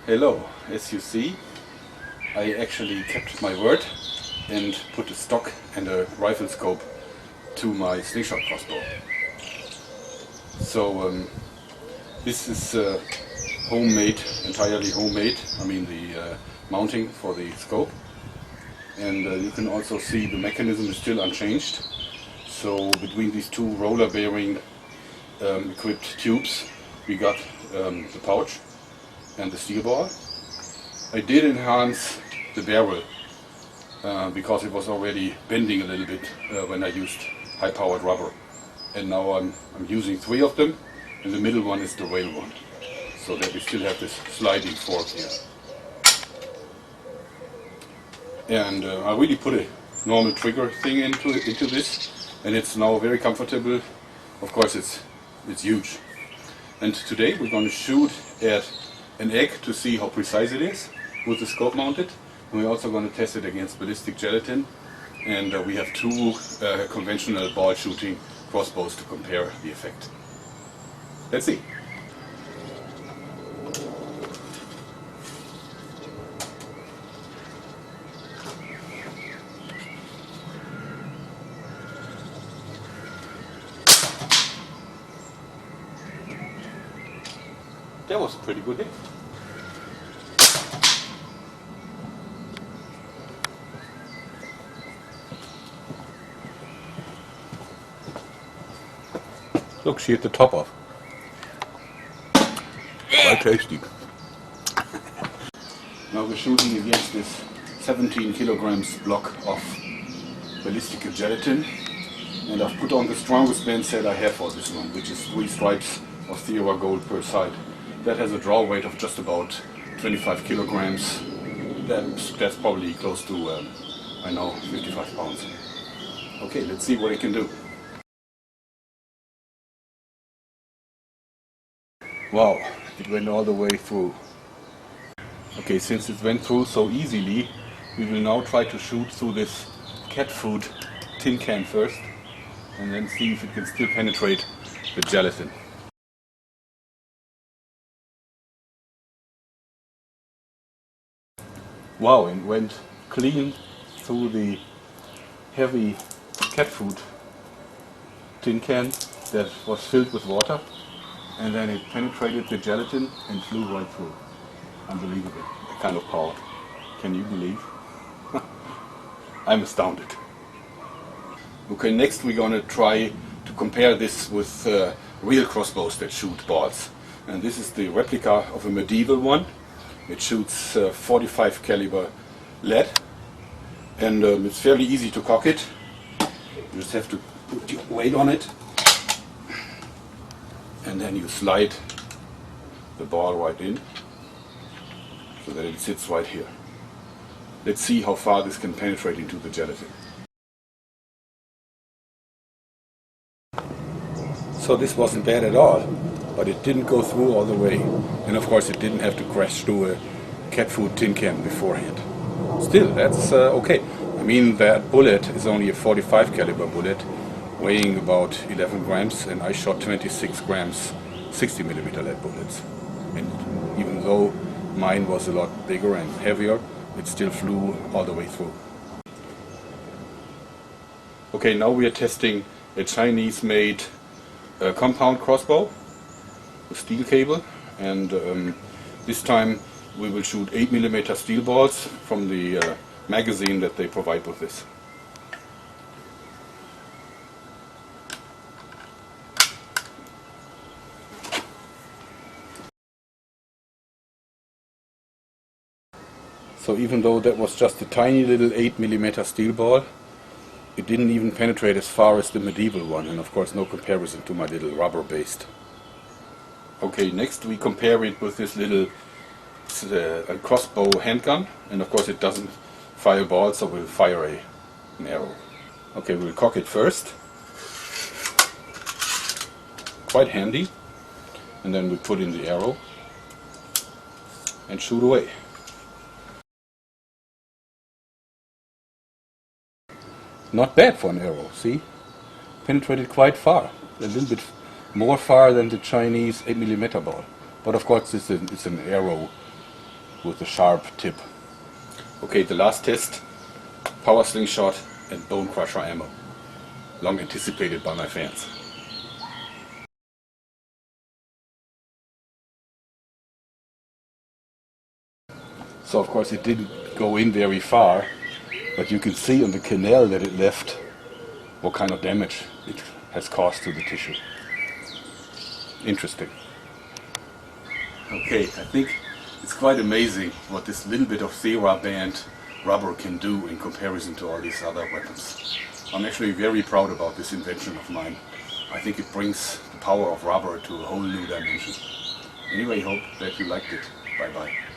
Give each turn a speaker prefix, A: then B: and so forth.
A: Hello, as you see, I actually kept my word and put a stock and a rifle scope to my slingshot crossbow. So this is homemade, entirely homemade, I mean the mounting for the scope. And you can also see the mechanism is still unchanged. So between these two roller bearing equipped tubes we got the pouch and the steel ball. I did enhance the barrel because it was already bending a little bit when I used high-powered rubber. And now I'm using 3 of them, and the middle one is the rail one, so that we still have this sliding fork here. And I really put a normal trigger thing into this, and it's now very comfortable. Of course it's huge. And today we're going to shoot at an egg to see how precise it is with the scope mounted. And we're also going to test it against ballistic gelatin. And we have 2 conventional ball shooting crossbows to compare the effect. Let's see. That was a pretty good hit. Look, she hit the top off. Quite tasty. Now we're shooting against this 17 kilograms block of ballistic gelatin, and I've put on the strongest band set I have for this one, which is 3 stripes of Thera gold per side. That has a draw weight of just about 25 kilograms. That's probably close to, 55 pounds. Okay, let's see what it can do. Wow, it went all the way through. Okay, since it went through so easily, we will now try to shoot through this cat food tin can first, and then see if it can still penetrate the gelatin. Wow, it went clean through the heavy cat food tin can that was filled with water, and then it penetrated the gelatin and flew right through. Unbelievable, that kind of power. Can you believe? I'm astounded. Okay, next we're going to try to compare this with real crossbows that shoot balls. And this is the replica of a medieval one. It shoots 45 caliber lead, and it's fairly easy to cock it. You just have to put your weight on it, and then you slide the ball right in so that it sits right here. Let's see how far this can penetrate into the gelatin. So this wasn't bad at all, but it didn't go through all the way. And of course it didn't have to crash through a cat food tin can beforehand. Still, that's okay. I mean, that bullet is only a 45 caliber bullet, weighing about 11 grams, and I shot 26 grams 60 millimeter lead bullets. And even though mine was a lot bigger and heavier, it still flew all the way through. Okay, now we are testing a Chinese-made compound crossbow with steel cable, and this time we will shoot 8mm steel balls from the magazine that they provide with this. So even though that was just a tiny little 8mm steel ball, it didn't even penetrate as far as the medieval one, and of course no comparison to my little rubber-based. Okay, next we compare it with this little crossbow handgun, and of course it doesn't fire balls, so we'll fire an arrow. Okay, we'll cock it first. Quite handy. And then we put in the arrow and shoot away. Not bad for an arrow, see? Penetrated quite far, a little bit more far than the Chinese 8mm ball. But of course it's an arrow with a sharp tip. Okay, the last test, power slingshot and bone crusher ammo, long anticipated by my fans. So of course it didn't go in very far, but you can see on the canal that it left what kind of damage it has caused to the tissue. Interesting. Okay, I think it's quite amazing what this little bit of TheraBand rubber can do in comparison to all these other weapons. I'm actually very proud about this invention of mine. I think it brings the power of rubber to a whole new dimension. Anyway, hope that you liked it. Bye bye.